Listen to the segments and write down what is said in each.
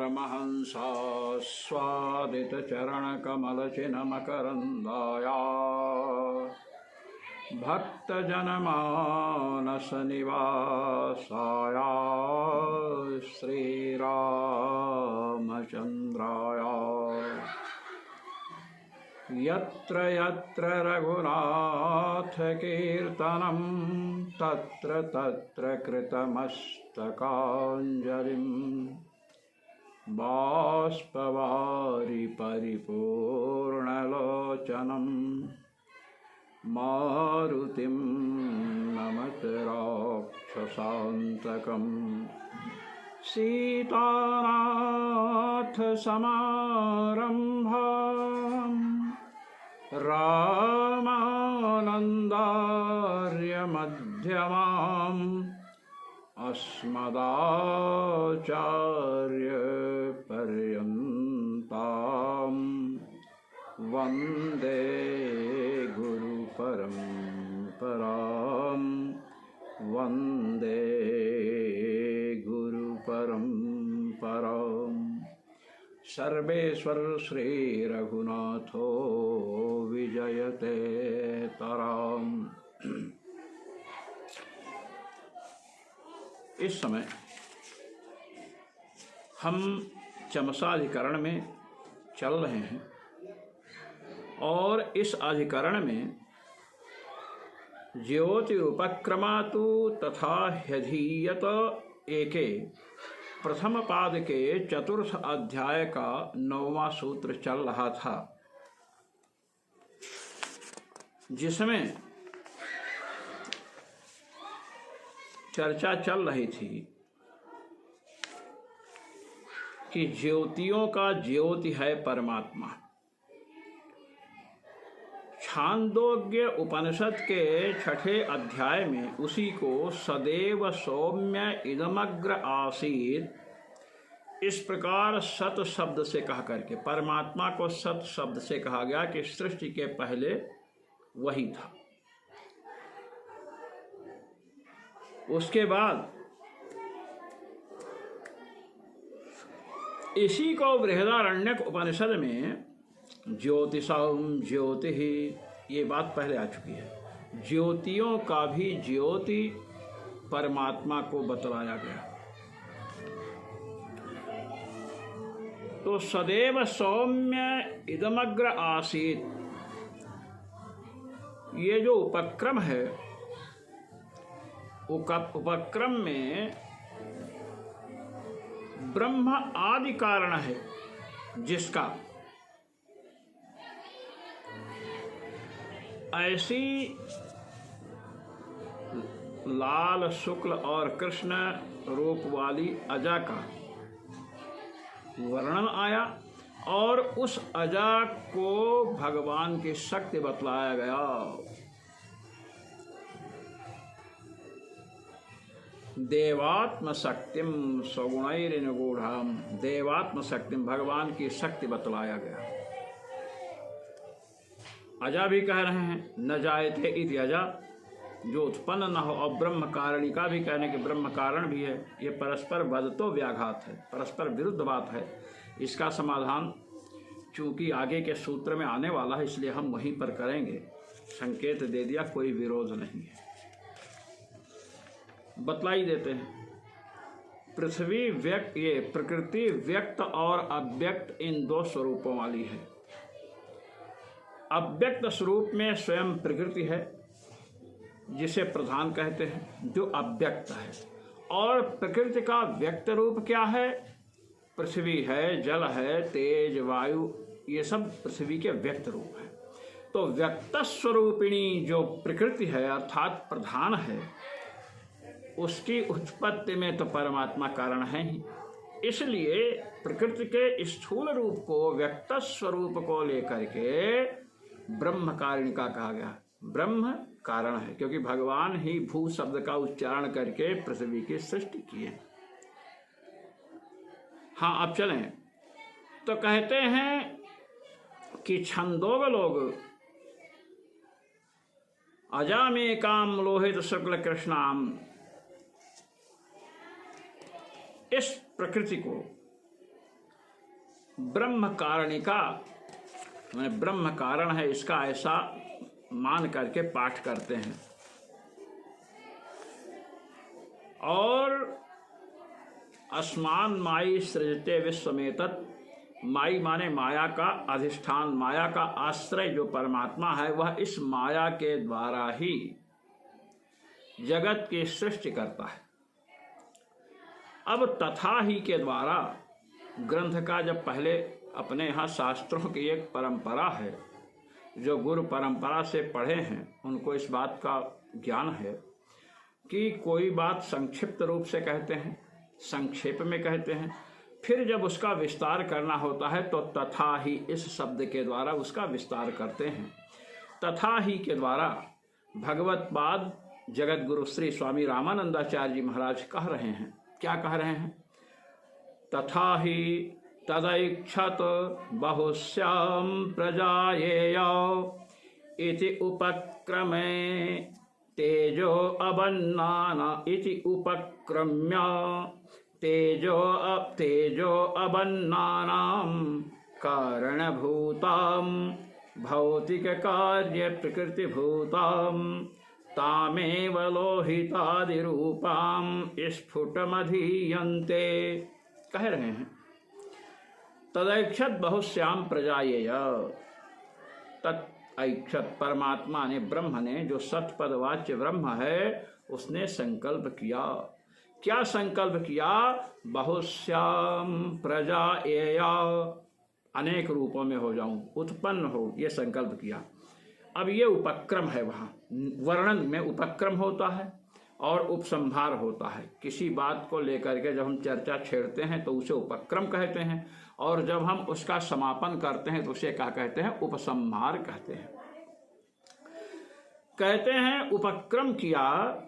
परमहंसास्वादितचरणकमलचिन्मकरन्दाया भक्तजनमानसनिवासाया श्रीरामचन्द्राय यत्र यत्र रघुनाथकीर्तनं तत्र तत्र कृतमस्तकाञ्जलिं बाष्पवारि परिपूर्णलोचनं मारुतिं नमत राक्षसान्तकम् सीतानाथसमारम्भाम् रामानन्दार्यमध्यमाम् अस्मदाचार्यपर्यन्ताम् वन्दे गुरुपरम्पराम् वन्दे गुरुपरम्पराम्। सर्वेश्वर श्रीरघुनाथो विजयते तराम। इस समय हम चमसाधिकरण में चल रहे हैं और इस अधिकरण में ज्योति उपक्रमातु तथा ह्यधीयत एके प्रथम पाद के चतुर्थ अध्याय का 9वां सूत्र चल रहा था, जिसमें चर्चा चल रही थी कि ज्योतियों का ज्योति है परमात्मा। छांदोग्य उपनिषद के 6ठे अध्याय में उसी को सदैव सौम्य इदमग्र आसीत इस प्रकार सत शब्द से कहा करके परमात्मा को सत शब्द से कहा गया कि सृष्टि के पहले वही था। उसके बाद इसी को बृहदारण्यक उपनिषद में ज्योतिषाम ज्योति ही, ये बात पहले आ चुकी है। ज्योतियों का भी ज्योति परमात्मा को बतलाया गया। तो सदैव सौम्य इदमग्र आसीत, ये जो उपक्रम है, उपक्रम में ब्रह्म आदि कारण है, जिसका ऐसी लाल शुक्ल और कृष्ण रूप वाली अजा का वर्णन आया और उस अजा को भगवान की शक्ति बतलाया गया। देवात्म शक्तिम सगुणैर्निगूढ़ाम, देवात्म शक्तिम, भगवान की शक्ति बतलाया गया। अजा भी कह रहे हैं, न जायते इति अजा, जो उत्पन्न न हो, और ब्रह्म कारणिका भी कहने के ब्रह्म कारण भी है। ये परस्पर बदतो व्याघात है, परस्पर विरुद्ध बात है। इसका समाधान चूंकि आगे के सूत्र में आने वाला है, इसलिए हम वहीं पर करेंगे। संकेत दे दिया, कोई विरोध नहीं है। बतलाई देते हैं। पृथ्वी व्यक्त, ये प्रकृति व्यक्त और अव्यक्त इन दो स्वरूपों वाली है। अव्यक्त स्वरूप में स्वयं प्रकृति है, जिसे प्रधान कहते हैं, जो अव्यक्त है। और प्रकृति का व्यक्त रूप क्या है? पृथ्वी है, जल है, तेज, वायु, ये सब पृथ्वी के व्यक्त रूप है। तो व्यक्त स्वरूपिणी जो प्रकृति है अर्थात प्रधान है, उसकी उत्पत्ति में तो परमात्मा कारण है ही। इसलिए प्रकृति के स्थूल रूप को, व्यक्त स्वरूप को लेकर के ब्रह्म कारणिका कहा गया। ब्रह्म कारण है, क्योंकि भगवान ही भू शब्द का उच्चारण करके पृथ्वी की सृष्टि की है। हाँ, अब चलें तो कहते हैं कि छंदोग लोग अजामेकाम लोहित शुक्ल कृष्णाम, इस प्रकृति को ब्रह्म कारणिका, मैंने ब्रह्म कारण है इसका ऐसा मान करके पाठ करते हैं। और अस्मान माई सृजते विश्वमेतत्, माई माने माया का अधिष्ठान, माया का आश्रय जो परमात्मा है वह इस माया के द्वारा ही जगत की सृष्टि करता है। अब तथा ही के द्वारा ग्रंथ का जब पहले अपने यहाँ शास्त्रों की एक परंपरा है, जो गुरु परंपरा से पढ़े हैं उनको इस बात का ज्ञान है कि कोई बात संक्षिप्त रूप से कहते हैं, संक्षेप में कहते हैं, फिर जब उसका विस्तार करना होता है तो तथा ही इस शब्द के द्वारा उसका विस्तार करते हैं। तथा ही के द्वारा भगवत पाद जगत गुरु श्री स्वामी रामानंदाचार्य जी महाराज कह रहे हैं। क्या कह रहे हैं? तथा ही तदैक्षत बहुश्याम प्रजायेय इति उपक्रमे तेजो अबन्नाना इति उपक्रम्य तेजो अबन्नानां कारणभूतां भौतिक कार्य प्रकृतिभूतां तामेव लोहितादिरूपां स्फुटमधीयन्ते। कह रहे हैं तदैक्षत बहुश्याम प्रजायेय, तदैक्षत परमात्मा ने, ब्रह्म ने, जो सतपद वाच्य ब्रह्म है, उसने संकल्प किया। क्या संकल्प किया? बहुश्याम प्रजायेय, अनेक रूपों में हो जाऊं, उत्पन्न हो, ये संकल्प किया। अब ये उपक्रम है, वहाँ वर्णन में उपक्रम होता है और उपसंहार होता है। किसी बात को लेकर के जब हम चर्चा छेड़ते हैं तो उसे उपक्रम कहते हैं, और जब हम उसका समापन करते हैं तो उसे क्या कहते हैं? उपसंहार कहते हैं। कहते हैं उपक्रम किया,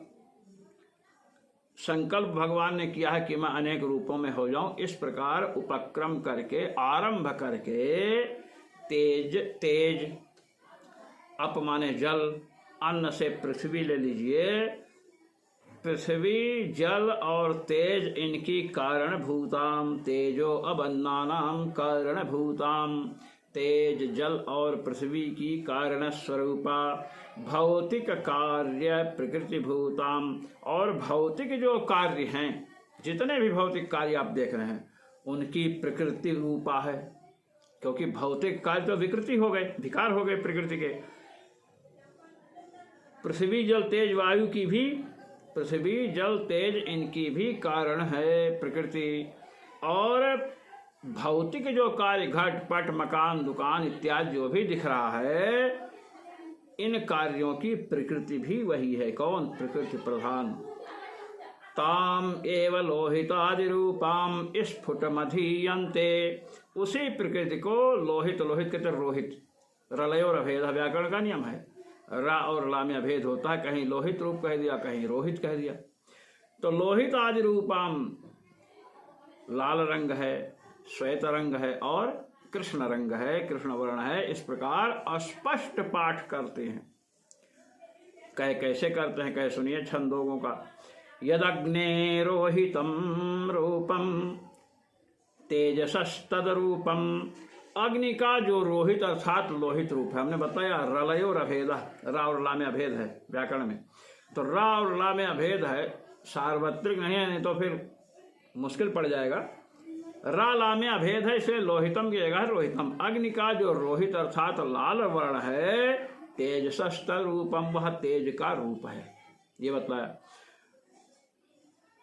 संकल्प भगवान ने किया है कि मैं अनेक रूपों में हो जाऊं। इस प्रकार उपक्रम करके, आरंभ करके, तेज अप माने जल, अन्न से पृथ्वी ले लीजिए। पृथ्वी, जल और तेज, इनकी कारण भूताम, तेजो अबन्नानाम कारण भूताम, तेज, जल और पृथ्वी की कारण स्वरूपा भौतिक कार्य प्रकृति भूताम, और भौतिक जो कार्य हैं, जितने भी भौतिक कार्य आप देख रहे हैं उनकी प्रकृति रूपा है, क्योंकि भौतिक कार्य तो विकृति हो गए, विकार हो गए प्रकृति के। पृथ्वी, जल, तेज, वायु की भी, पृथ्वी, जल, तेज, इनकी भी कारण है प्रकृति। और भौतिक जो कार्य, घट पट मकान दुकान इत्यादि जो भी दिख रहा है, इन कार्यों की प्रकृति भी वही है। कौन? प्रकृति प्रधान। ताम एव लोहितादि रूपाम स्फुटमधीयन्ते, उसी प्रकृति को लोहित, लोहित कहते रोहित, रलयो रभेद व्याकरण का नियम है, रा और ला में अभेद होता है, कहीं लोहित रूप कह दिया, कहीं रोहित कह दिया। तो लोहित आदि रूपाम, लाल रंग है, श्वेत रंग है और कृष्ण रंग है, कृष्ण वर्ण है। इस प्रकार अस्पष्ट पाठ करते हैं। कैसे करते हैं? कहे सुनिए छंदों का। यदग्ने रोहितम रूपम तेजसस्तद रूपम, अग्नि का जो रोहित अर्थात लोहित रूप है, हमने बताया रलयो अभेद, रा और ला में अभेद है व्याकरण में, तो रा और ला में अभेद है, सार्वत्रिक नहीं है, नहीं तो फिर मुश्किल पड़ जाएगा। रा ला में अभेद है, इसलिए लोहितम की जगह है रोहितम। अग्नि का जो रोहित अर्थात लाल वर्ण है, तेजसस्त रूपम, वह तेज का रूप है, ये बतलाया।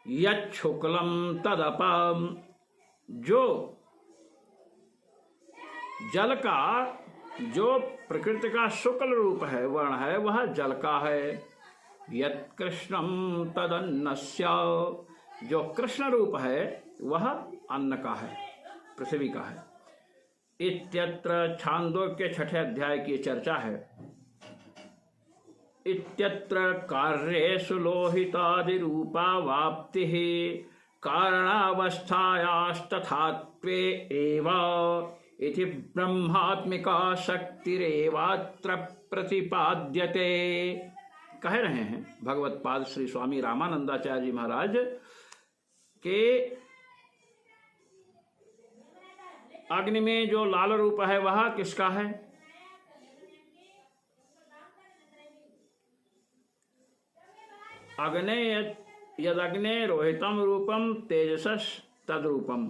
यच्छुक्लम तदपम, जो जल का, जो प्रकृति का शुक्ल रूप है, वर्ण है, वह जल का है। यत् कृष्णम तदन्नस्य, जो कृष्ण रूप है वह अन्न का है, पृथ्वी का है। इत्यत्र छांदोग्य 6 अध्याय की चर्चा है। इत्यत्र कार्येषु लोहितादि रूपा वाप्ति कारणावस्थायास्तथात्वे एव इति ब्रह्मात्मिका शक्तिरेवात्र प्रतिपाद्यते। कह रहे हैं भगवत पाद श्री स्वामी रामानंदाचार्य जी महाराज के अग्नि में जो लाल रूप है वह किसका है? अग्ने यदग्ने रोहितम रूपम तेजसस तद्रूपम।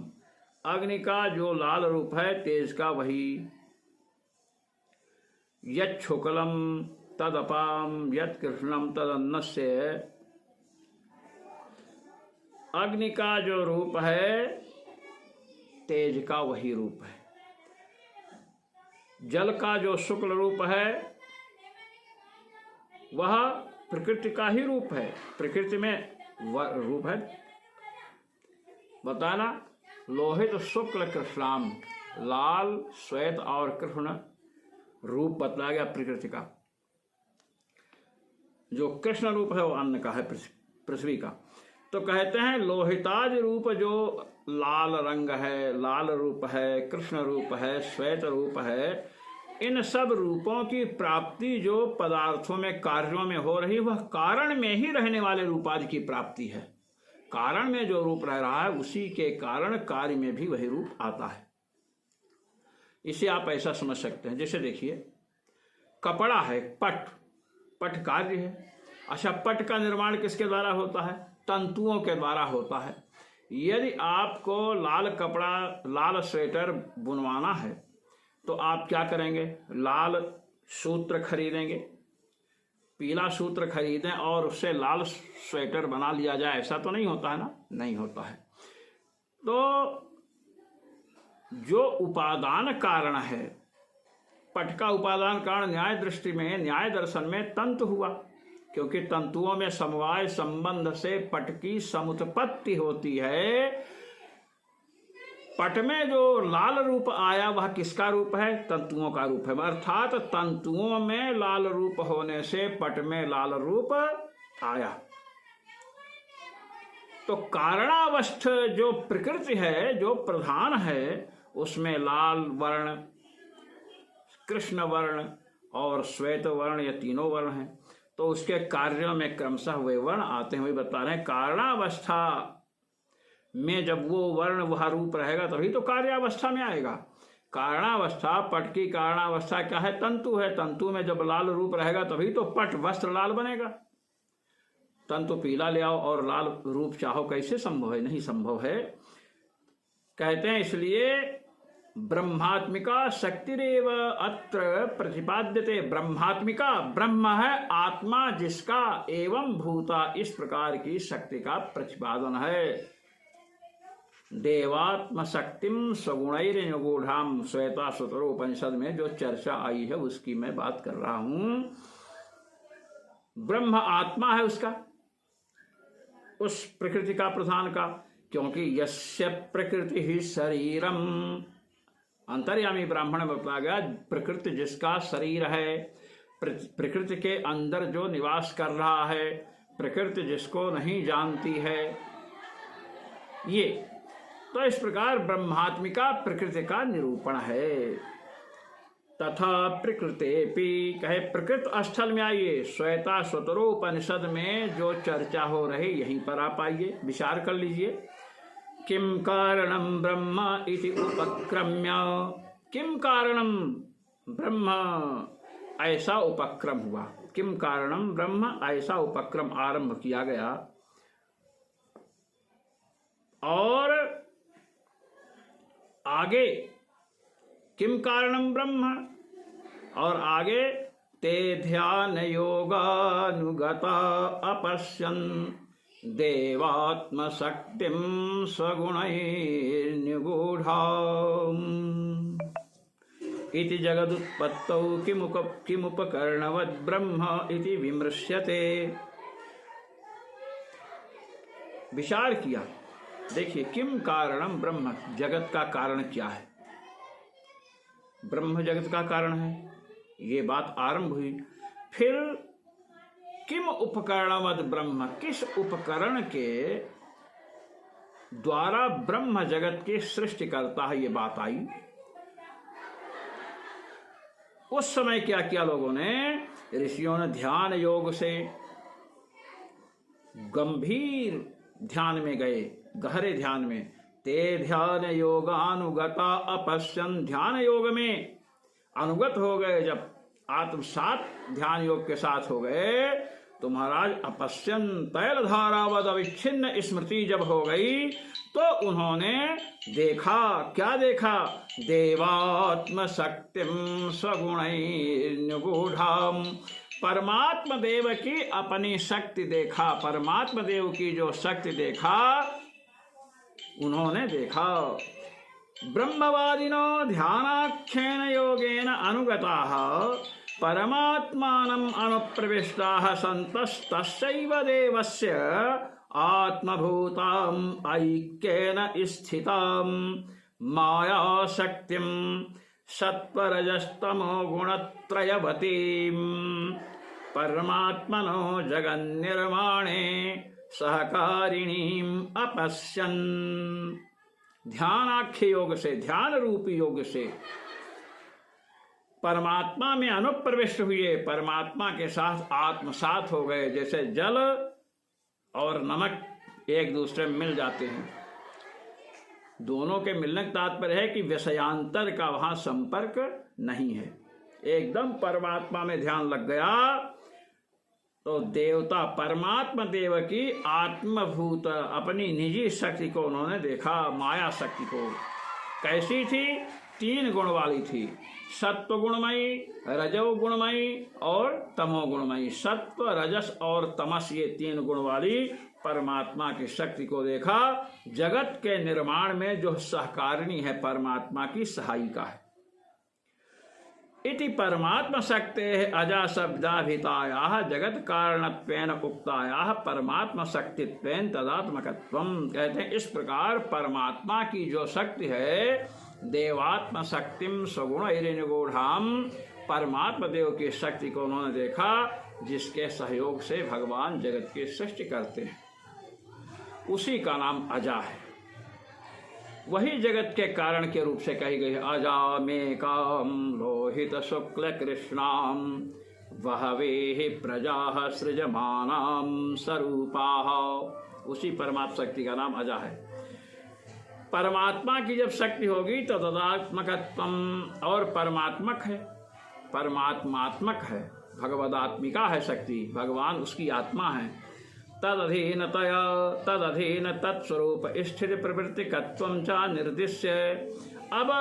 अग्नि का जो लाल रूप है तेज का वही। यत् शुक्लम तदपाम यत् कृष्णम तदन्नस्य। अग्नि का जो रूप है तेज का वही रूप है। जल का जो शुक्ल रूप है वह प्रकृति का ही रूप है। प्रकृति में रूप है बताना, लोहित शुक्ल कृष्णाम, लाल श्वेत और कृष्ण रूप बतलाया गया प्रकृति का। जो कृष्ण रूप है वो अन्न का है, पृथ्वी का। तो कहते हैं लोहिताज रूप जो लाल रंग है, लाल रूप है, कृष्ण रूप है, श्वेत रूप है, इन सब रूपों की प्राप्ति जो पदार्थों में कार्यों में हो रही वह कारण में ही रहने वाले रूपादि की प्राप्ति है। कारण में जो रूप रह रहा है उसी के कारण कार्य में भी वही रूप आता है। इसे आप ऐसा समझ सकते हैं, जैसे देखिए कपड़ा है, पट, पट कार्य है। अच्छा, पट का निर्माण किसके द्वारा होता है? तंतुओं के द्वारा होता है। यदि आपको लाल कपड़ा, लाल स्वेटर बुनवाना है तो आप क्या करेंगे? लाल सूत्र खरीदेंगे, पीला सूत्र खरीदें और उससे लाल स्वेटर बना लिया जाए, ऐसा तो नहीं होता है ना? नहीं होता है। तो जो उपादान कारण है, पट का उपादान कारण न्याय दृष्टि में, न्याय दर्शन में तंतु हुआ, क्योंकि तंतुओं में समवाय संबंध से पट की समुत्पत्ति होती है। पट में जो लाल रूप आया वह किसका रूप है? तंतुओं का रूप है। अर्थात तंतुओं में लाल रूप होने से पट में लाल रूप आया। तो कारणावस्थ जो प्रकृति है, जो प्रधान है, उसमें लाल वर्ण, कृष्ण वर्ण और श्वेत वर्ण, ये तीनों वर्ण हैं। तो उसके कार्यों में क्रमशः वे वर्ण आते हैं। वही बता रहे हैं कारणावस्था में जब वो वर्ण वह रूप रहेगा तभी तो कार्यावस्था में आएगा। कारणावस्था, पट की कारणावस्था क्या है? तंतु है। तंतु में जब लाल रूप रहेगा तभी तो पट वस्त्र लाल बनेगा। तंतु पीला ले आओ और लाल रूप चाहो, कैसे संभव है? नहीं संभव है। कहते हैं इसलिए ब्रह्मात्मिका शक्तिरेव अत्र प्रतिपाद्यते। ब्रह्मात्मिका, ब्रह्म है आत्मा जिसका, एवं भूता, इस प्रकार की शक्ति का प्रतिपादन है। देवात्म शक्तिम स्वगुणैर्निगूढ़ाम, श्वेता सुतरो उपनिषद में जो चर्चा आई है उसकी मैं बात कर रहा हूं। ब्रह्म आत्मा है उसका, उस प्रकृति का, प्रधान का, क्योंकि यस्य प्रकृति ही शरीरम, अंतर्यामी ब्राह्मण में बताया गया प्रकृति जिसका शरीर है, प्रकृति के अंदर जो निवास कर रहा है, प्रकृति जिसको नहीं जानती है, ये तो इस प्रकार ब्रह्मात्मिका प्रकृति का निरूपण है। तथा प्रकृतेपि, कहे प्रकृत स्थल में आइए, श्वेता स्वतरो उपनिषद में जो चर्चा हो रही यहीं पर आप आइए, विचार कर लीजिए। किम कारणम ब्रह्म इति उपक्रम्य, किम कारणम ब्रह्म, ऐसा उपक्रम हुआ। किम कारणम ब्रह्म, ऐसा उपक्रम आरंभ किया गया। और आगे किम कारणम ब्रह्म, और आगे ते ध्यान योगानुगता अपश्यन् देवात्म शक्तिम स्वगुणैर्निगूढ़ाम् इति जगदुत्पत्तौ किमुपकरणवद् ब्रह्म इति विमृश्यते। विचार किया, देखिए किम कारणम ब्रह्म, जगत का कारण क्या है? ब्रह्म जगत का कारण है, ये बात आरंभ हुई। फिर किम उपकरणवद ब्रह्म, किस उपकरण के द्वारा ब्रह्म जगत की सृष्टि करता है, ये बात आई। उस समय क्या किया लोगों ने? ऋषियों ने ध्यान योग से गंभीर ध्यान में गए, गहरे ध्यान में, ते ध्यान योगानुगता अपश्यन, ध्यान योग में अनुगत हो गए, जब आत्मसात ध्यान योग के साथ हो गए तो महाराज अपश्यन तैल धारावद अविच्छिन्न स्मृति जब हो गई तो उन्होंने देखा, क्या देखा? देवात्म शक्तिम स्वगुणैर्निगूढ़ाम, परमात्मा देव की अपनी शक्ति देखा, परमात्मा देव की जो शक्ति देखा उन्होंने देखा। ब्रह्मवादिनो ध्यानाख्येन योगेन अनुगताः परमात्मानम् अनुप्रविष्टाः सन्तस्तस्यैव देवस्य आत्मभूताम् ऐक्येन स्थिताम् मायाशक्तिम् सत्वरजस्तमो गुणत्रयवतीम् परमात्मनो जगन्निर्माणे सहकारिणीम् अपश्यन्। ध्यानाख्य योग से, ध्यान रूपी योग से परमात्मा में अनुप्रविष्ट हुए, परमात्मा के साथ आत्मसात हो गए। जैसे जल और नमक एक दूसरे में मिल जाते हैं, दोनों के मिलने का तात्पर्य है कि विषयांतर का वहां संपर्क नहीं है, एकदम परमात्मा में ध्यान लग गया तो देवता परमात्मा देव की आत्मभूत अपनी निजी शक्ति को उन्होंने देखा, माया शक्ति को। कैसी थी? 3 गुण वाली थी, सत्व गुणमयी, रजो गुणमयी और तमो गुणमयी। सत्व, रजस और तमस, ये 3 गुण वाली परमात्मा की शक्ति को देखा। जगत के निर्माण में जो सहकारिणी है, परमात्मा की सहायिका है। इति परमात्मा शक्ते अजा शब्दाभितायाः जगत कारणत्वेन उक्तायाः परमात्मा शक्तित्वेन तदात्मकत्वम। कहते हैं इस प्रकार परमात्मा की जो शक्ति है, देवात्म शक्तिम स्वगुणैर्निगूढ़ाम, परमात्मा देव की शक्ति को उन्होंने देखा, जिसके सहयोग से भगवान जगत की सृष्टि करते हैं, उसी का नाम अजा है। वही जगत के कारण के रूप से कही गई है। अजामेकाम लोहित शुक्ल कृष्णाम वहवे प्रजा सृजमानाम स्वरूपाः, उसी परमात्मा शक्ति का नाम अजा है। परमात्मा की जब शक्ति होगी तो तदात्मकत्वम, और परमात्मक है, परमात्मात्मक है, भगवदात्मिका है शक्ति, भगवान उसकी आत्मा है। तदधीनतया तदधीन तत्स्वरूप स्थिति प्रवृत्तिकत्वं च निर्दिश्य। अब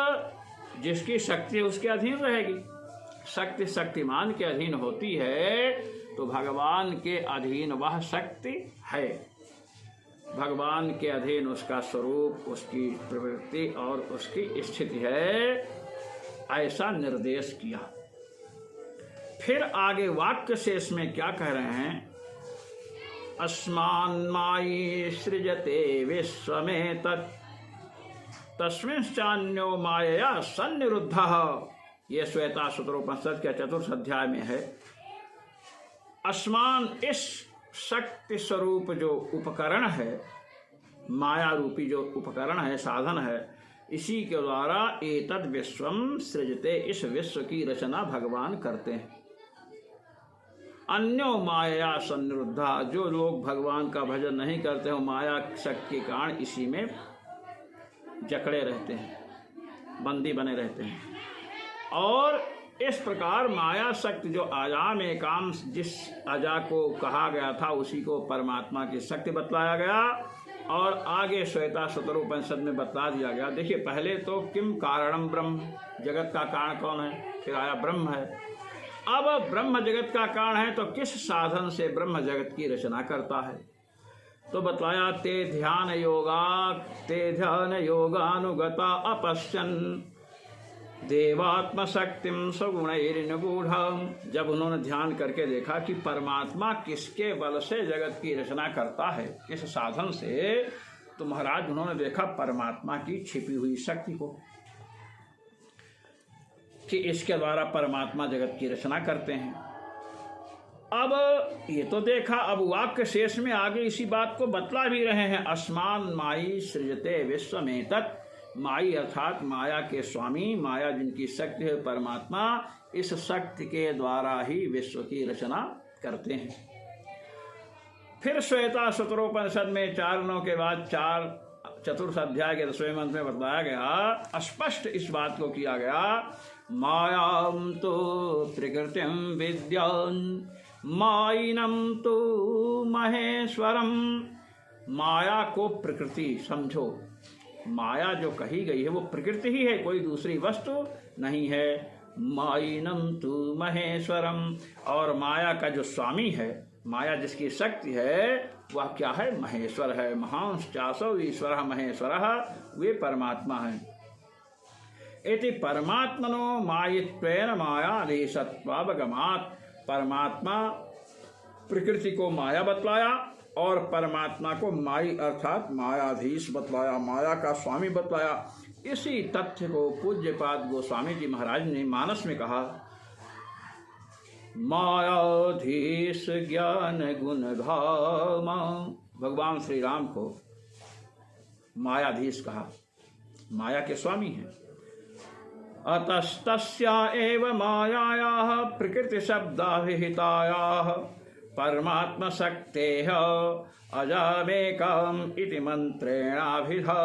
जिसकी शक्ति उसके अधीन रहेगी, शक्ति शक्तिमान के अधीन होती है तो भगवान के अधीन वह शक्ति है, भगवान के अधीन उसका स्वरूप, उसकी प्रवृत्ति और उसकी स्थिति है, ऐसा निर्देश किया। फिर आगे वाक्य शेष में क्या कह रहे हैं? अस्मान्मायी सृजते विश्वमेतत् तस्मिंश्चान्यो मायया सन्निरुद्धः। ये श्वेता सूत्रोपनिषद के 4th अध्याय में है। अस्मान, इस शक्ति स्वरूप जो उपकरण है, माया रूपी जो उपकरण है, साधन है, इसी के द्वारा एतद् विश्वम सृजते, इस विश्व की रचना भगवान करते हैं। अन्यो माया सन्निरुद्धा, जो लोग भगवान का भजन नहीं करते हो, माया शक्ति के कारण इसी में जकड़े रहते हैं, बंदी बने रहते हैं। और इस प्रकार माया शक्ति जो अजा में काम, जिस अजा को कहा गया था उसी को परमात्मा की शक्ति बतलाया गया और आगे श्वेता सूत्रोपनिषद में बतला दिया गया। देखिए, पहले तो किम कारणम ब्रह्म, जगत का कारण कौन है, फिर आया ब्रह्म है। अब ब्रह्म जगत का कारण है तो किस साधन से ब्रह्म जगत की रचना करता है, तो बतलाया ते ध्यान योगानुगता अपश्यन देवात्म शक्तिम स्वगुणैर्निगूढ़म। जब उन्होंने ध्यान करके देखा कि परमात्मा किसके बल से जगत की रचना करता है, किस साधन से, तो महाराज उन्होंने देखा परमात्मा की छिपी हुई शक्ति को, कि इसके द्वारा परमात्मा जगत की रचना करते हैं। अब ये तो देखा, अब वाक्य शेष में आगे इसी बात को बतला भी रहे हैं। अस्मान माई सृजते विश्वमेतत्, माई अर्थात माया के स्वामी, माया जिनकी शक्ति है परमात्मा, इस शक्ति के द्वारा ही विश्व की रचना करते हैं। फिर श्वेता सूत्रोपनिषद में 4 के बाद चतुर्थ अध्याय के 10वें मंत्र में बताया गया, स्पष्ट इस बात को किया गया, मायां तो प्रकृतिम विद्यान माइनम तो महेश्वरम। माया को प्रकृति समझो। माया जो कही गई है वो प्रकृति ही है, कोई दूसरी वस्तु नहीं है। माइनम तु महेश्वरम, और माया का जो स्वामी है, माया जिसकी शक्ति है, वह क्या है? महेश्वर है। महांश्चासो ईश्वर महेश्वरः, वे परमात्मा हैं। इति परमात्मनो मायित्वेन मायाधीशत्वावगमात्, परमात्मा प्रकृति को माया बतलाया और परमात्मा को माई अर्थात मायाधीश बतलाया, माया का स्वामी बतलाया। इसी तथ्य को पूज्यपाद गोस्वामी जी महाराज ने मानस में कहा, मायाधीश ज्ञान गुण धामा। भगवान श्री राम को मायाधीश कहा, माया के स्वामी हैं। अतस्तस्या एव मायायाः प्रकृति शब्दाभिहितायाः परमात्म शक्तेः अजामेकम् इति मंत्रेणाभिधानात्।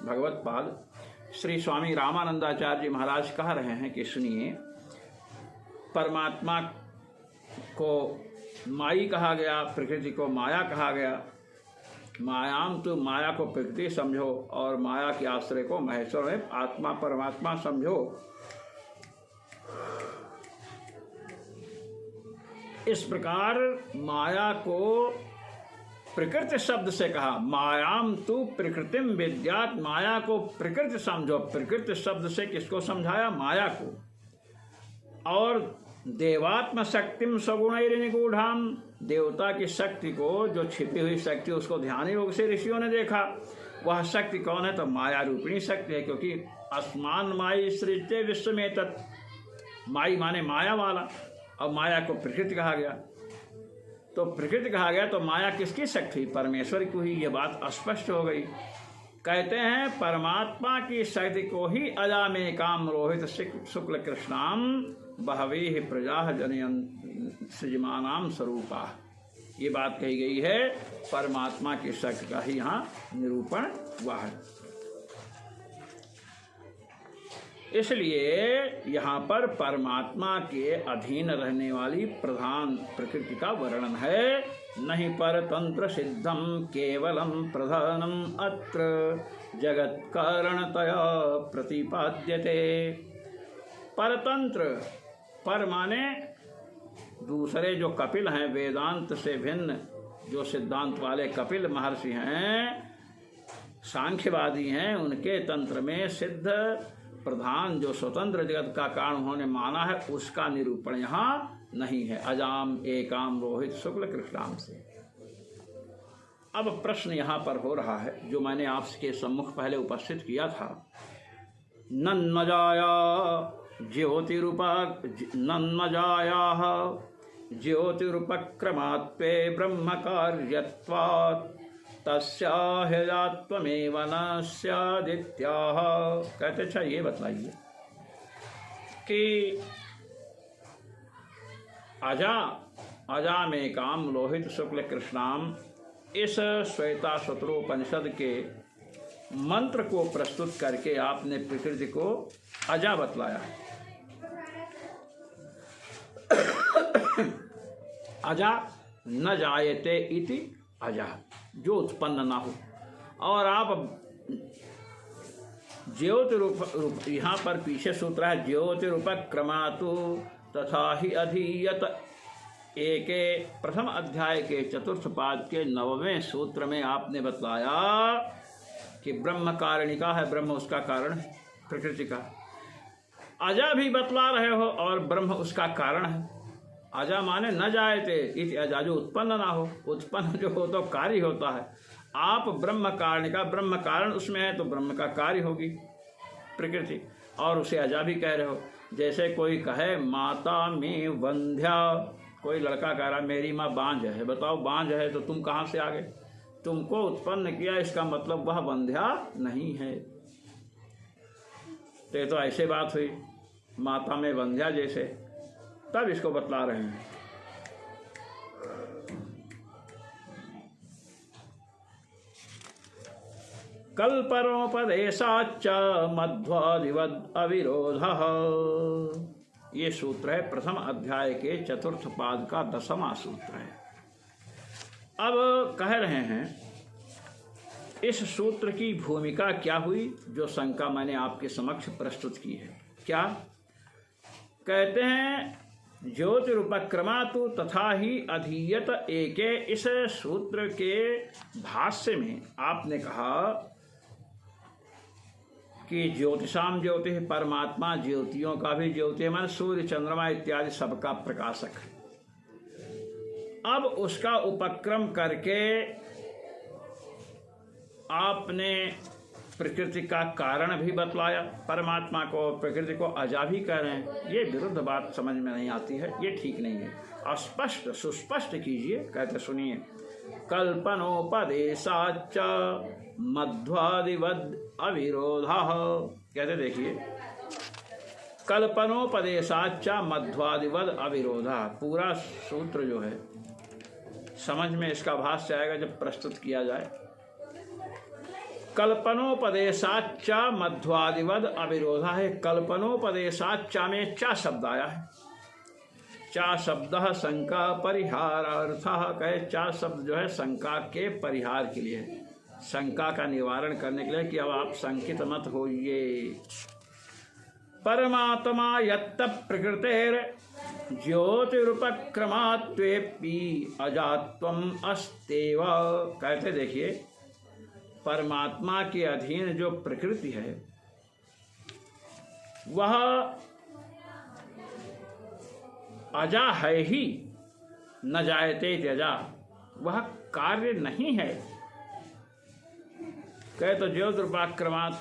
भगवत पाद श्री स्वामी रामानंदाचार्य जी महाराज कह रहे हैं कि सुनिए, परमात्मा को माई कहा गया, प्रकृति को माया कहा गया। मायाम तो माया को प्रकृति समझो और माया के आश्रय को महेश्वर में आत्मा परमात्मा समझो। इस प्रकार माया को प्रकृति शब्द से कहा, मायाम तु प्रकृतिम विद्यात्, माया को प्रकृति समझो। प्रकृति शब्द से किसको समझाया? माया को। और देवात्म शक्तिम सगुणैर्निगूढ़ाम, देवता की शक्ति को, जो छिपी हुई शक्ति, उसको ध्यान योग से ऋषियों ने देखा। वह शक्ति कौन है? तो माया रूपिणी शक्ति है, क्योंकि अस्मान माई सृजते विश्व में तत्, माई माने माया वाला, और माया को प्रकृति कहा गया। तो प्रकृति कहा गया तो माया किसकी शक्ति? परमेश्वर की हुई। ये बात स्पष्ट हो गई। कहते हैं परमात्मा की शक्ति को ही अजा में काम रोहित शुक्ल कृष्णाम बहवे प्रजा जनयन सृजमानाम स्वरूपा। ये बात कही गई है, परमात्मा की शक्ति का ही यहाँ निरूपण हुआ है। इसलिए यहाँ पर परमात्मा के अधीन रहने वाली प्रधान प्रकृति का वर्णन है। नहीं पर तंत्र सिद्धम केवलम प्रधानम अत्र जगत कारणतया प्रतिपाद्यते। परतंत्र, पर माने दूसरे जो कपिल हैं, वेदांत से भिन्न जो सिद्धांत वाले कपिल महर्षि हैं, सांख्यवादी हैं, उनके तंत्र में सिद्ध प्रधान जो स्वतंत्र जगत का कारण होने माना है, उसका निरूपण यहाँ नहीं है। अजाम एकाम रोहित शुक्ल कृष्णाम से। अब प्रश्न यहाँ पर हो रहा है, जो मैंने आपके सम्मुख पहले उपस्थित किया था। नन्मजाया नन्मजायाः ज्योतिरुपक्रमात्वे ब्रह्म कार्यत्वात् तस्याह्यजात्वमेव न स्यादित्याह। कहते अच्छा ये बतलाइए कि अजा में काम लोहित शुक्ल कृष्णाम, इस श्वेता शत्रुपनिषद के मंत्र को प्रस्तुत करके आपने प्रकृति को अजा बतलाया। अजा न जायते इति अजा, जो उत्पन्न ना हो। और आप ज्योतिरूप, यहाँ पर पीछे सूत्र है ज्योतिरूपक्रमातु तथा ही अधीयत। एके प्रथम अध्याय के चतुर्थ पाद के 9वें सूत्र में आपने बतलाया कि ब्रह्म कारणिका है, ब्रह्म उसका कारण है, प्रकृति का। अजा भी बतला रहे हो और ब्रह्म उसका कारण है। अजा माने न जायते इति अजा, जो उत्पन्न ना हो। उत्पन्न जो हो तो कार्य होता है। आप ब्रह्म कारणिका, ब्रह्म कारण उसमें है तो ब्रह्म का कार्य होगी प्रकृति, और उसे अजा भी कह रहे हो। जैसे कोई कहे माता में वंध्या, कोई लड़का कह रहा मेरी माँ बांझ है। बताओ बांझ है तो तुम कहाँ से आ गए? तुमको उत्पन्न किया, इसका मतलब वह वंध्या नहीं है। तो ऐसे बात हुई माता में वंध्या जैसे, तब इसको बतला रहे हैं। कल्पनोपदेशाच्च मध्वादिवद अविरोधः। ये सूत्र है प्रथम अध्याय के चतुर्थ पाद का 10वां सूत्र है। अब कह रहे हैं इस सूत्र की भूमिका क्या हुई, जो शंका मैंने आपके समक्ष प्रस्तुत की है। क्या कहते हैं, ज्योतिरुपक्रमातु तथा ही अधीयत एके। इस सूत्र के भाष्य में आपने कहा कि ज्योतिषाम ज्योति, परमात्मा ज्योतियों का भी ज्योति है, माने सूर्य चंद्रमा इत्यादि सबका प्रकाशक है। अब उसका उपक्रम करके आपने प्रकृति का कारण भी बतलाया, परमात्मा को प्रकृति को अजा भी कह रहे हैं। ये विरुद्ध बात समझ में नहीं आती है, ये ठीक नहीं है। स्पष्ट सुस्पष्ट कीजिए। कहते सुनिए, कल्पनोपदेशाच्च मध्वादिवद अविरोधः। कहते देखिए, कल्पनोपदेशाच्च मध्वादिवद अविरोधः। पूरा सूत्र जो है समझ में इसका भाष्य आएगा जब प्रस्तुत किया जाए। कल्पनोपदेशाच्च मध्वादिवद अविरोधः है। कल्पनोपदेशाच्च में चा शब्द आया है। चा शब्द शंका परिहारार्थः। कहे चा शब्द जो है शंका के परिहार के लिए, शंका का निवारण करने के लिए कि अब आप शंकित मत होइए। परमात्मा यत्त प्रकृतेर ज्योतिरुपक्रमात्वेपि अजात्वम अस्तेव। कहते देखिए, परमात्मा के अधीन जो प्रकृति है वह अजा है ही, न जायते त्यजा, वह कार्य नहीं है। कहे तो ज्योतिरुपक्रमात्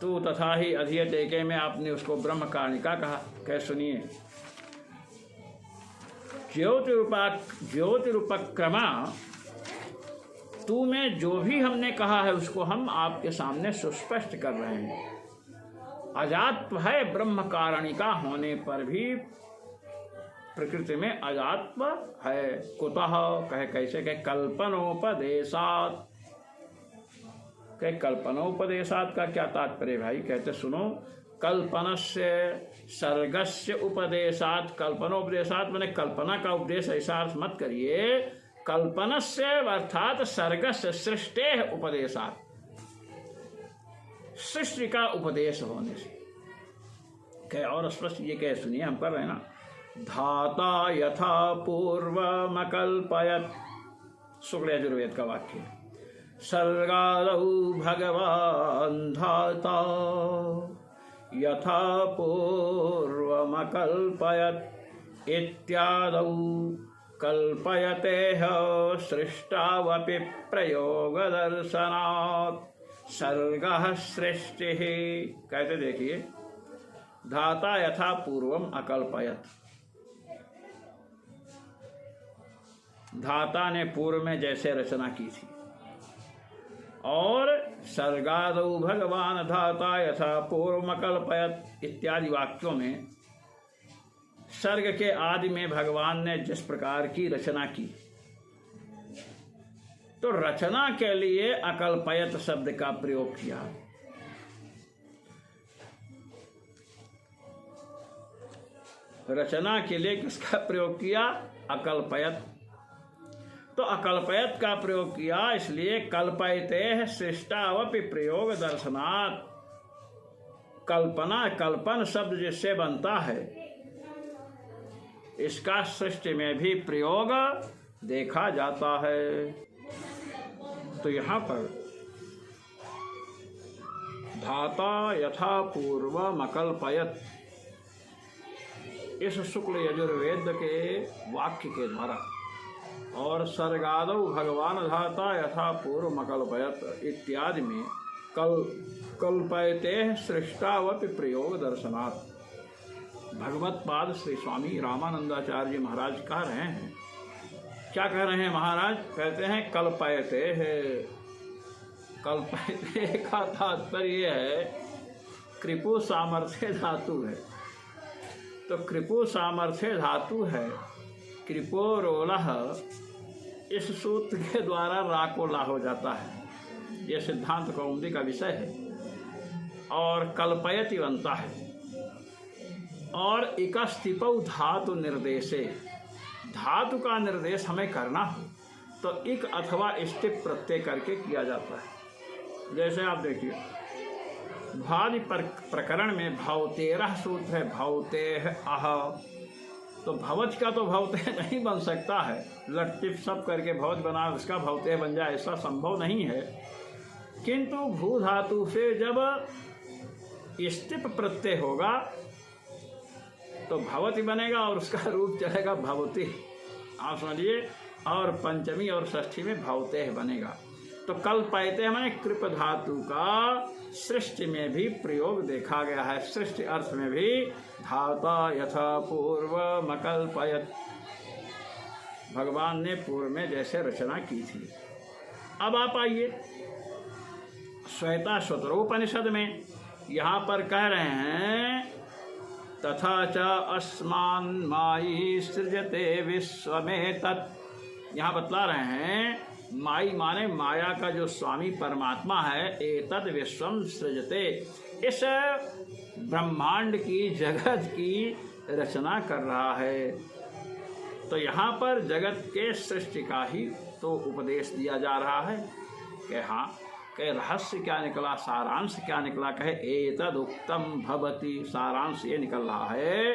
तू तथा ही अधीयत एके में आपने उसको ब्रह्म कारणिका कहा। कह सुनिए, ज्योतिरुपक्रमा तू में जो भी हमने कहा है उसको हम आपके सामने सुस्पष्ट कर रहे हैं। अजात्व है ब्रह्म कारणिका होने पर भी प्रकृति में अजात्व है। कुतः? कहे कैसे? कहे कल्पनोपदेशात्। कहे कल्पनोपदेशात् का क्या तात्पर्य भाई? कहते सुनो, कल्पनस्य सर्गस्य उपदेशात्। कल्पनोपदेशात् माने कल्पना का उपदेश, ऐसा अर्थ मत करिए। कल्पनस्य अर्थात सर्गस्य सृष्टेः उपदेशात्, सृष्टि का उपदेश होने से। कहे और स्पष्ट ये कहे सुनिए, हम कर रहे हैं ना। धाता यथा पूर्वमकल्पयत्, शुक्ल यजुर्वेद का वाक्य। सर्गादौ भगवान् धाता यथा पूर्वमकल्पयत् इत्यादौ कल्पयते सृष्टावपि प्रयोगदर्शनात् सर्गः सृष्टिः। कहते देखिए, धाता यथा पूर्वम अकल्पयत्। धाता ने पूर्व में जैसे रचना की थी, और सर्गादौ भगवान धाता यथा पूर्वम अकल्पयत् इत्यादि वाक्यों में सर्ग के आदि में भगवान ने जिस प्रकार की रचना की, तो रचना के लिए अकल्पयत शब्द का प्रयोग किया। रचना के लिए किसका प्रयोग किया? अकल्पयत। तो अकल्पयत का प्रयोग किया, इसलिए कल्पयते सृष्टावपि प्रयोग दर्शनात्। कल्पना, कल्पन शब्द जिससे बनता है, इसका सृष्टि में भी प्रयोग देखा जाता है। तो यहाँ पर धाता यथा पूर्वम अकल्पयत, इस शुक्ल यजुर्वेद के वाक्य के द्वारा, और सर्गादौ भगवान धाता यथा पूर्वम अकल्पयत इत्यादि में कल्पयते सृष्टावपि प्रयोग दर्शनात्। भगवत पाद श्री स्वामी रामानंदाचार्य जी महाराज कह रहे हैं। क्या कह रहे हैं महाराज? कहते हैं कल्पयते है। कल्पयते का तात्पर्य है कृपु सामर्थ्य धातु है। तो कृपु सामर्थ्य धातु है। कृपो रोलह, इस सूत्र के द्वारा रा को ला हो जाता है। यह सिद्धांत कौमुदी का विषय है। और कल्पयति बनता है। और इकस्तिपौ धातु निर्देशे, धातु का निर्देश हमें करना हो तो इक अथवा स्टिप प्रत्यय करके किया जाता है। जैसे आप देखिए भादि प्रकरण में भवतेरह सूत्र है, भवतेह अह, तो भवज का तो भवतेह नहीं बन सकता है, लटचिप सब करके भवज बना उसका भवतेह बन जाए, ऐसा संभव नहीं है। किंतु भू धातु से जब स्टिप प्रत्यय होगा तो भवति बनेगा और उसका रूप चलेगा भवती, आप समझिए। और पंचमी और षष्ठी में भवतेह बनेगा। तो कल्पयते माने कृप धातु का सृष्टि में भी प्रयोग देखा गया है। सृष्टि अर्थ में भी धाता यथा पूर्व मकल्पयत, भगवान ने पूर्व में जैसे रचना की थी। अब आप आइए श्वेता स्वतरोपनिषद में, यहाँ पर कह रहे हैं तथा च अस्मान मायी सृजते विश्वमेतत्, यहाँ बतला रहे हैं माई माने माया का जो स्वामी परमात्मा है, एतद विश्वम सृजते, इस ब्रह्मांड की जगत की रचना कर रहा है। तो यहाँ पर जगत के सृष्टि का ही तो उपदेश दिया जा रहा है कि हाँ, के रहस्य क्या निकला, सारांश क्या निकला, कहे एतद उक्तम भवति, सारांश ये निकल रहा है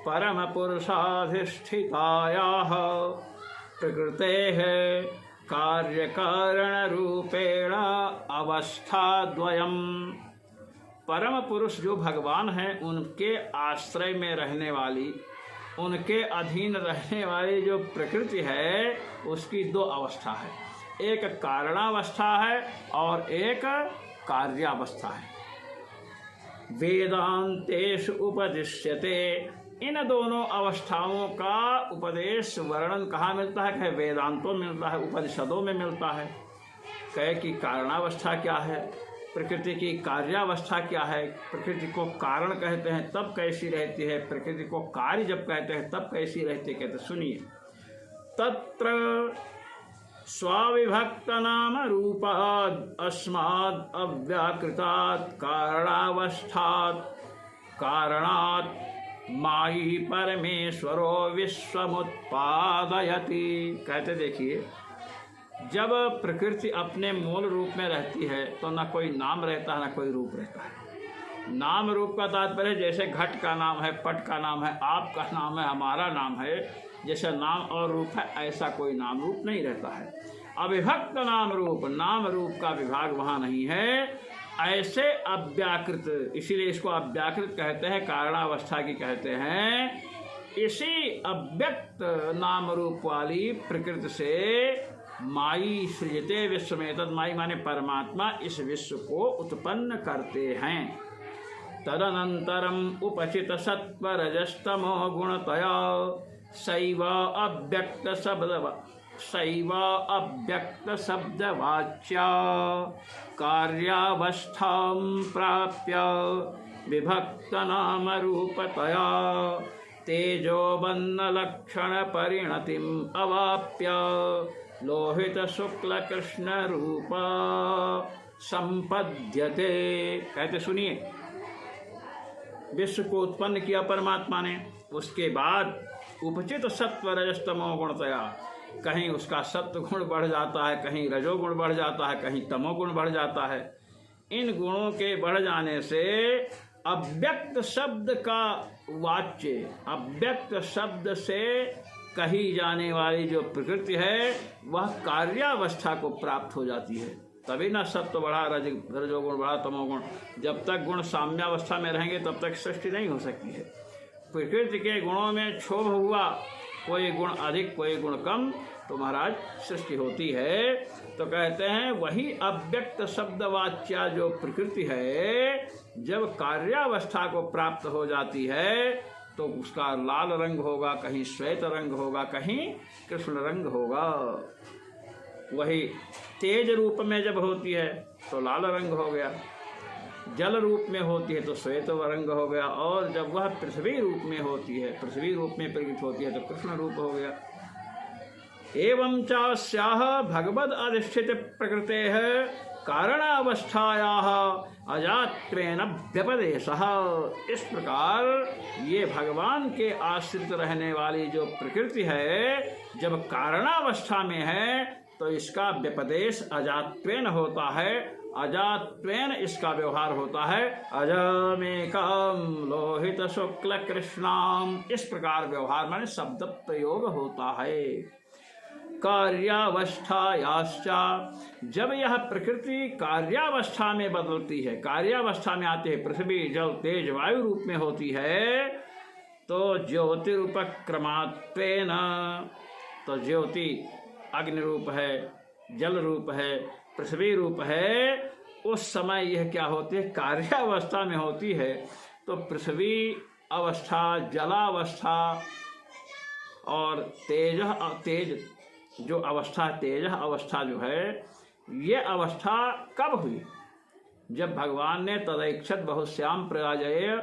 परम पुरुषाधिष्ठितायाः प्रकृतेः कार्य कारण रूपेण अवस्थाद्वयम्। परम पुरुष जो भगवान हैं उनके आश्रय में रहने वाली, उनके अधीन रहने वाली जो प्रकृति है उसकी दो अवस्था है, एक कारणावस्था है और एक कार्यावस्था है। वेदांतेषु उपदिश्यते, इन दोनों अवस्थाओं का उपदेश वर्णन कहाँ मिलता है? कहे वेदांतों में मिलता है, उपनिषदों में मिलता है। कहे कि कारणावस्था क्या है, प्रकृति की कार्यावस्था क्या है, प्रकृति को कारण कहते हैं तब कैसी रहती है, प्रकृति को कार्य जब कहते हैं तब कैसी रहती है। कहते सुनिए, तत्र स्वाविभक्त नाम रूपाद अस्माद अव्याकृतात् कारणावस्थात् कारणात् मायी परमेश्वरो विश्वमुत्पादयति। कहते देखिए, जब प्रकृति अपने मूल रूप में रहती है तो ना कोई नाम रहता है ना कोई रूप रहता है। नाम रूप का तात्पर्य जैसे घट का नाम है, पट का नाम है, आपका नाम है, हमारा नाम है, जैसे नाम और रूप है ऐसा कोई नाम रूप नहीं रहता है। अविभक्त नाम रूप, नाम रूप का विभाग वहाँ नहीं है। ऐसे अव्याकृत, इसीलिए इसको अव्याकृत कहते हैं, कारणावस्था की कहते हैं। इसी अव्यक्त नाम रूप वाली प्रकृति से माई सृजते विश्व में, तद माई माने परमात्मा इस विश्व को उत्पन्न करते हैं। तदनंतरम उपचित सत्वरजस्तमो गुणतया शैव अव्यक्त शब्द वाच्या कार्यावस्थां प्राप्य विभक्त नाम रूपतया तेजोबन्न लक्षण परिणतिम अवाप्य लोहित शुक्ल कृष्ण रूप संपद्यते। कहते सुनिए, विश्व को उत्पन्न किया परमात्मा ने, उसके बाद उपचित सत्व रजस्तमो गुणतया, कहीं उसका सत्व गुण बढ़ जाता है, कहीं रजोगुण बढ़ जाता है, कहीं तमोगुण बढ़ जाता है। इन गुणों के बढ़ जाने से अव्यक्त शब्द का वाच्य, अव्यक्त शब्द से कही जाने वाली जो प्रकृति है वह कार्यावस्था को प्राप्त हो जाती है। तभी ना सत्व बढ़ा, रजोगुण बढ़ा, तमोगुण। जब तक गुण साम्यावस्था में रहेंगे तब तक सृष्टि नहीं हो सकती है। प्रकृति के गुणों में क्षोभ हुआ, कोई गुण अधिक कोई गुण कम, तो महाराज सृष्टि होती है। तो कहते हैं वही अव्यक्त शब्दवाच्या जो प्रकृति है, जब कार्यावस्था को प्राप्त हो जाती है तो उसका लाल रंग होगा, कहीं श्वेत रंग होगा, कहीं कृष्ण रंग होगा। वही तेज रूप में जब होती है तो लाल रंग हो गया, जल रूप में होती है तो श्वेत रंग हो गया, और जब वह पृथ्वी रूप में होती है, पृथ्वी रूप में प्रकट होती है तो कृष्ण रूप हो गया। एवं चास्याः भगवद अधिष्ठित प्रकृतेः कारणावस्थायाः अजात्वेन व्यपदेशः। इस प्रकार ये भगवान के आश्रित रहने वाली जो प्रकृति है, जब कारणावस्था में है तो इसका व्यपदेश अजात्वेन होता है, अजात्वेन इसका व्यवहार होता है। अजमेकम लोहित शुक्ल कृष्णाम, इस प्रकार व्यवहार माने शब्द प्रयोग होता है। कार्यावस्थायाश्चा, जब यह प्रकृति कार्यावस्था में बदलती है, कार्यावस्था में आते हैं, पृथ्वी जल तेज वायु रूप में होती है, तो ज्योतिरूपक्रमात्वेन, तो ज्योति अग्नि रूप है, जल रूप है, पृथ्वी रूप है, उस समय यह क्या होती है, कार्यावस्था में होती है। तो पृथ्वी अवस्था, जलावस्था और तेज जो अवस्था, तेज अवस्था जो है, ये अवस्था कब हुई? जब भगवान ने तदैक्षत बहुश्याम प्रयाजय,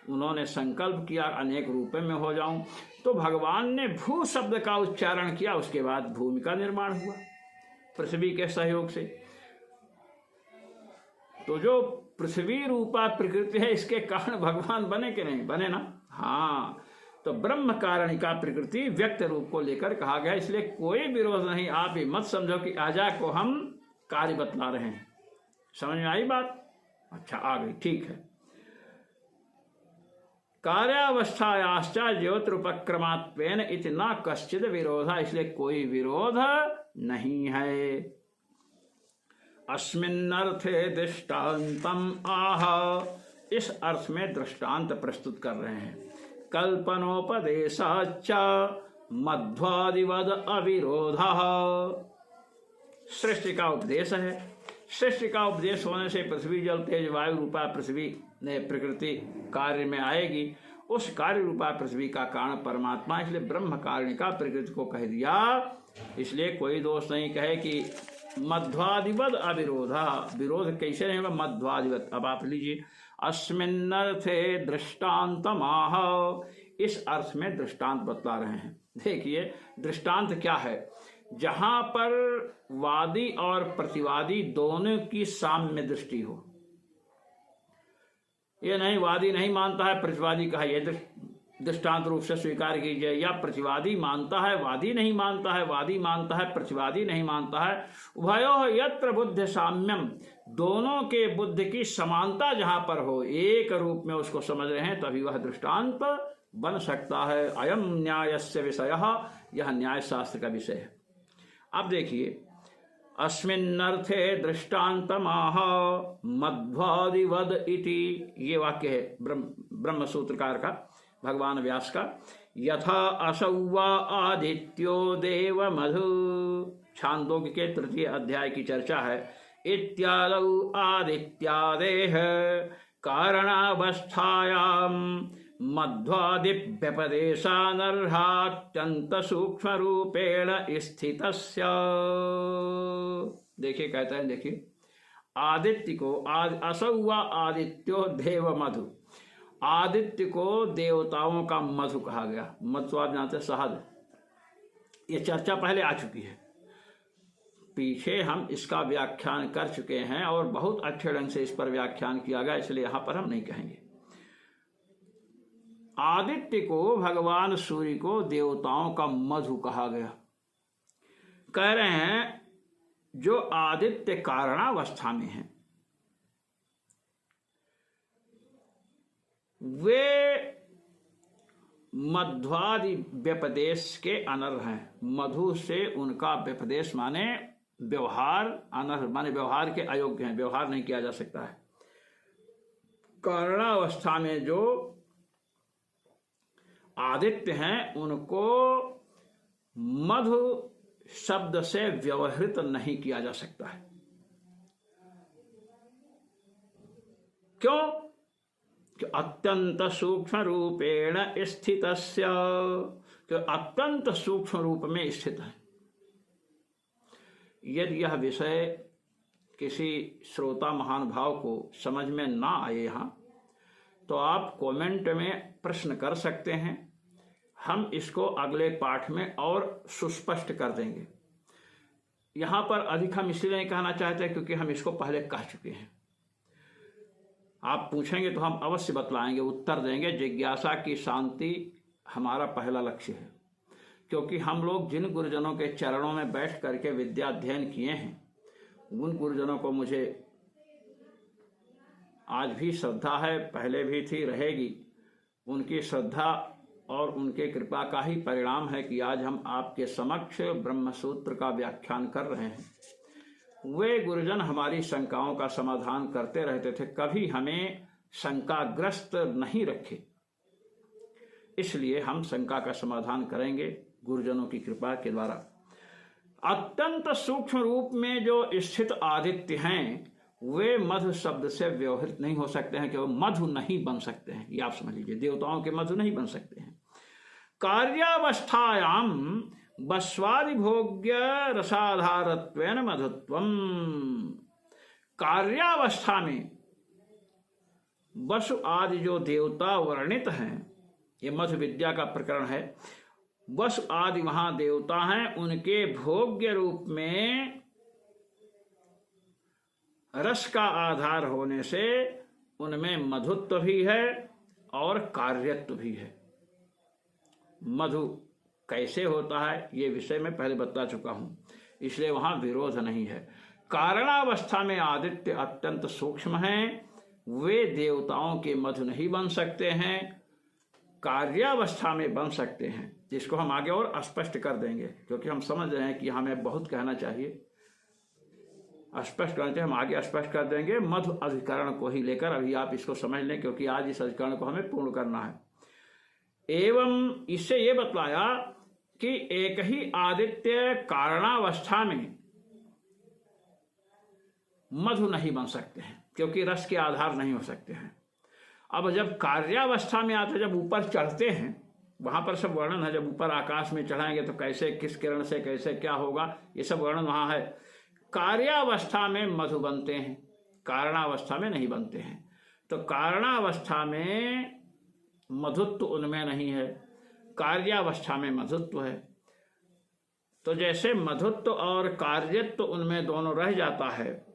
उन्होंने संकल्प किया अनेक रूपों में हो जाऊं, तो भगवान ने भू शब्द का उच्चारण किया, उसके बाद भूमि का निर्माण हुआ पृथ्वी के सहयोग से। तो जो पृथ्वी रूपा प्रकृति है, इसके कारण भगवान बने कि नहीं बने ना? हाँ, तो ब्रह्म कारणिका प्रकृति व्यक्त रूप को लेकर कहा गया, इसलिए कोई विरोध नहीं। आप ये मत समझो कि आजा को हम कार्य बतला रहे हैं। समझ में आई बात? अच्छा, आ गई, ठीक है। कार्यावस्थायाश्चा ज्योतिरुपक्रमात्वेन इति न कश्चिद विरोधा, इसलिए कोई विरोध नहीं है। अस्मिन्नर्थे दृष्टान्तम आह, इस अर्थ में दृष्टांत प्रस्तुत कर रहे हैं। कल्पनोपदेशाच्च मध्वादिवद अविरोधः, सृष्टि का उपदेश है। सृष्टि का उपदेश होने से पृथ्वी जल तेज वायु रूपा पृथ्वी ने प्रकृति कार्य में आएगी। उस कार्य रूपा पृथ्वी का कारण परमात्मा, इसलिए ब्रह्म कारणिका प्रकृति को कह दिया। इसलिए कोई दोष नहीं कहे कि मध्वादिवद अविरोधा, विरोध कैसे नहीं होगा? मध्वादिवद। अब आप लीजिए, अस्मिन्नर्थे दृष्टान्तमाह, इस अर्थ में दृष्टांत बतला रहे हैं। देखिए दृष्टांत क्या है? जहां पर वादी और प्रतिवादी दोनों की साम्य दृष्टि हो। ये नहीं वादी नहीं मानता है, प्रतिवादी कहा ये दृष्टांत रूप से स्वीकार कीजिए, या प्रतिवादी मानता है वादी नहीं मानता है, वादी मानता है प्रतिवादी नहीं मानता है। उभयोः यत्र बुद्धि साम्यम, दोनों के बुद्धि की समानता जहां पर हो, एक रूप में उसको समझ रहे हैं, तभी वह दृष्टांत बन सकता है। अयम न्यायस्य विषयः, यह न्याय शास्त्र का विषय है। अब देखिए, अस्मिन्नर्थे दृष्टान्तमाह मध्वादिवद इति, ये वाक्य है ब्रह्म सूत्रकार का, भगवान व्यास का। यथा असौ वा आदित्यो देव मधु, छांदोग्य के 3 अध्याय की चर्चा है। इत्यादौ आदित्यादेह कारणावस्थायाम मध्वादिव्यपदेशानर्हात्यंत सूक्ष्म रूपेण स्थितस्य। देखिए कहता है, देखिए आदित्य को असौ वा आदित्यो देव मधु, आदित्य को देवताओं का मधु कहा गया। मधु आप जानते शहद, ये चर्चा पहले आ चुकी है, पीछे हम इसका व्याख्यान कर चुके हैं और बहुत अच्छे ढंग से इस पर व्याख्यान किया गया, इसलिए यहां पर हम नहीं कहेंगे। आदित्य को, भगवान सूर्य को देवताओं का मधु कहा गया। कह रहे हैं जो आदित्य कारणावस्था में है वे मध्वादि व्यपदेश के अनर्ह हैं। मधु से उनका व्यपदेश माने व्यवहार, अनर्ह माने व्यवहार के अयोग्य हैं, व्यवहार नहीं किया जा सकता है। कारणावस्था में जो आदित्य हैं उनको मधु शब्द से व्यवहृत नहीं किया जा सकता है। क्यों? कि अत्यंत सूक्ष्म रूपेण स्थितस्य, कि अत्यंत सूक्ष्म रूप में स्थित है। यदि यह विषय किसी श्रोता महानुभाव को समझ में ना आए यहाँ, तो आप कमेंट में प्रश्न कर सकते हैं, हम इसको अगले पाठ में और सुस्पष्ट कर देंगे। यहाँ पर अधिक हम इसलिए नहीं कहना चाहते हैं क्योंकि हम इसको पहले कह चुके हैं। आप पूछेंगे तो हम अवश्य बतलाएंगे, उत्तर देंगे। जिज्ञासा की शांति हमारा पहला लक्ष्य है, क्योंकि हम लोग जिन गुरुजनों के चरणों में बैठ करके विद्या अध्ययन किए हैं, उन गुरुजनों को मुझे आज भी श्रद्धा है, पहले भी थी, रहेगी। उनकी श्रद्धा और उनके कृपा का ही परिणाम है कि आज हम आपके समक्ष ब्रह्मसूत्र का व्याख्यान कर रहे हैं। वे गुरुजन हमारी शंकाओं का समाधान करते रहते थे, कभी हमें शंकाग्रस्त नहीं रखे। इसलिए हम शंका का समाधान करेंगे गुरुजनों की कृपा के द्वारा। अत्यंत सूक्ष्म रूप में जो स्थित आदित्य हैं, वे मधु शब्द से व्यवहित नहीं हो सकते हैं, कि वो मधु नहीं बन सकते हैं। ये आप समझ लीजिए, देवताओं के मधु नहीं बन सकते हैं। कार्यावस्थायाम बस्वादिभोग्य रसाधारत्वेन मधुत्वम। कार्यावस्था में वसु आदि जो देवता वर्णित हैं, ये मधु विद्या का प्रकरण है। वसु आदि महादेवता हैं, उनके भोग्य रूप में रस का आधार होने से उनमें मधुत्व भी है और कार्यत्व भी है। मधु कैसे होता है ये विषय मैं पहले बता चुका हूं, इसलिए वहां विरोध नहीं है। कारणावस्था में आदित्य अत्यंत सूक्ष्म हैं, वे देवताओं के मधु नहीं बन सकते हैं, कार्यावस्था में बन सकते हैं, जिसको हम आगे और स्पष्ट कर देंगे, क्योंकि हम समझ रहे हैं कि हमें बहुत कहना चाहिए। स्पष्ट करते हम आगे स्पष्ट कर देंगे मधु अधिकरण को ही लेकर। अभी आप इसको समझ लें, क्योंकि आज इस अधिकरण को हमें पूर्ण करना है। एवं इससे ये बतलाया कि एक ही आदित्य कारणावस्था में मधु नहीं बन सकते हैं, क्योंकि रस के आधार नहीं हो सकते हैं। अब जब कार्यावस्था में आते, जब ऊपर चढ़ते हैं, वहां पर सब वर्णन है। जब ऊपर आकाश में चढ़ाएंगे तो कैसे, किस किरण से कैसे क्या होगा, ये सब वर्णन वहां है। कार्यावस्था में मधु बनते हैं, कारणावस्था में नहीं बनते हैं। तो कारणावस्था में मधुत्व उनमें नहीं है, कार्यावस्था में मधुत्व है। तो जैसे मधुत्व और कार्यत्व उनमें दोनों रह जाता है,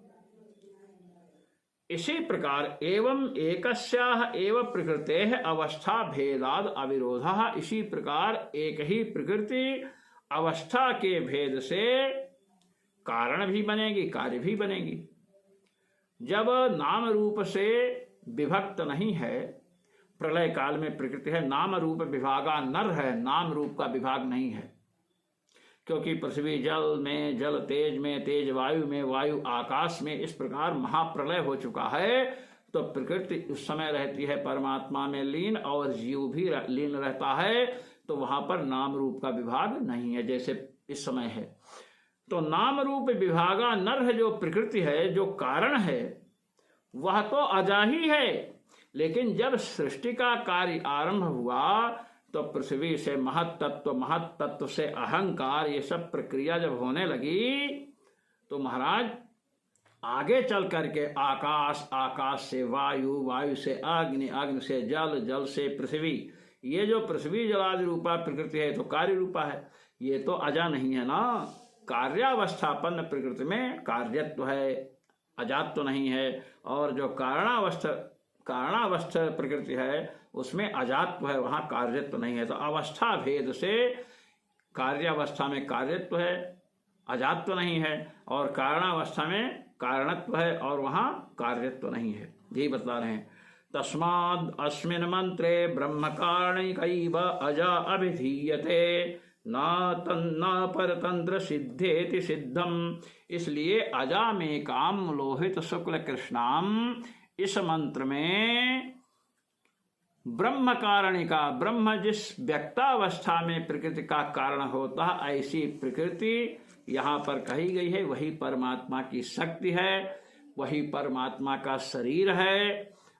इसी प्रकार एवं एकस्याः एव प्रकृतेः अवस्था भेदाद अविरोधः। इसी प्रकार एक ही प्रकृति अवस्था के भेद से कारण भी बनेगी, कार्य भी बनेगी। जब नाम रूप से विभक्त नहीं है, प्रलय काल में प्रकृति है, नाम रूप विभागा नर है, नाम रूप का विभाग नहीं है। क्योंकि पृथ्वी जल में, जल तेज में, तेज वायु में, वायु आकाश में, इस प्रकार महाप्रलय हो चुका है। तो प्रकृति उस समय रहती है परमात्मा में लीन, और जीव भी लीन रहता है। तो वहां पर नाम रूप का विभाग नहीं है, जैसे इस समय है। तो नाम रूप विभागा नर जो प्रकृति है, जो कारण है, वह तो अजा ही है। लेकिन जब सृष्टि का कार्य आरंभ हुआ, तो पृथ्वी से महत्तत्व से अहंकार, ये सब प्रक्रिया जब होने लगी, तो महाराज आगे चल करके आकाश, आकाश से वायु, वायु से अग्नि, अग्नि से जल, जल से पृथ्वी। ये जो पृथ्वी जलादि रूपा प्रकृति है, तो कार्य रूपा है, ये तो अजा नहीं है ना। कार्यावस्थापन्न प्रकृति में कार्यत्व है, अजात्व नहीं है। और जो कारणावस्था प्रकृति है, उसमें अजात्व है, वहां कार्यत्व नहीं है। तो अवस्था भेद से कार्यावस्था में कार्यत्व है, अजात्व नहीं है, और कारणावस्था में कारणत्व है, और वहां कार्यत्व नहीं है। यही बता रहे हैं। तस्माद् अस्मिन् मंत्रे ब्रह्म कारणिकैव अजा अभिधीयते न परतंत्र सिद्धेति सिद्धम। इसलिए अजा में काम लोहित शुक्ल कृष्णाम, इस मंत्र में ब्रह्म कारणिका, ब्रह्म जिस व्यक्तावस्था में प्रकृति का कारण होता है, ऐसी प्रकृति यहाँ पर कही गई है। वही परमात्मा की शक्ति है, वही परमात्मा का शरीर है।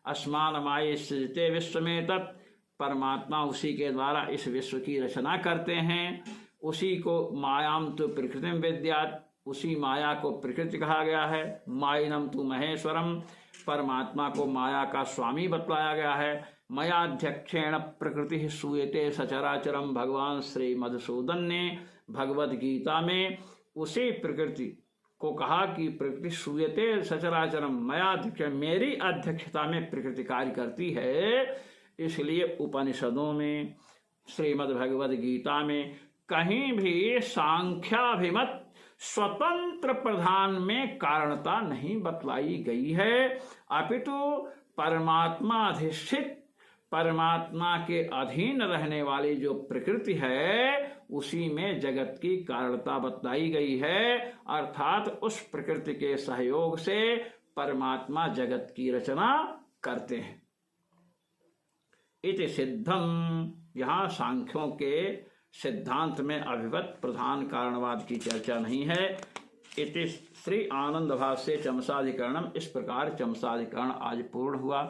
अस्मान माये सृजते विश्व में तत्, परमात्मा उसी के द्वारा इस विश्व की रचना करते हैं। उसी को मायाम तो प्रकृतिम विद्यात्, उसी माया को प्रकृति कहा गया है। मायनम तु महेश्वरम, परमात्मा को माया का स्वामी बतलाया गया है। मयाध्यक्षेण प्रकृति सूयते सचराचरम, भगवान श्री मधुसूदन ने भगवद गीता में उसी प्रकृति को कहा कि प्रकृति श्रूयते सचराचरम मयाध्यक्ष, मेरी अध्यक्षता में प्रकृति कार्य करती है। इसलिए उपनिषदों में, श्रीमद् भगवद गीता में कहीं भी सांख्याभिमत स्वतंत्र प्रधान में कारणता नहीं बतलाई गई है, अपितु परमात्मा अधिष्ठित, परमात्मा के अधीन रहने वाली जो प्रकृति है उसी में जगत की कारणता बतलाई गई है। अर्थात उस प्रकृति के सहयोग से परमात्मा जगत की रचना करते हैं। इति सिद्धम, यहाँ सांख्यों के सिद्धांत में अभिवत प्रधान कारणवाद की चर्चा नहीं है। इति श्री आनंद भाष्ये चमसाधिकरणम, इस प्रकार चमसाधिकरण आज पूर्ण हुआ।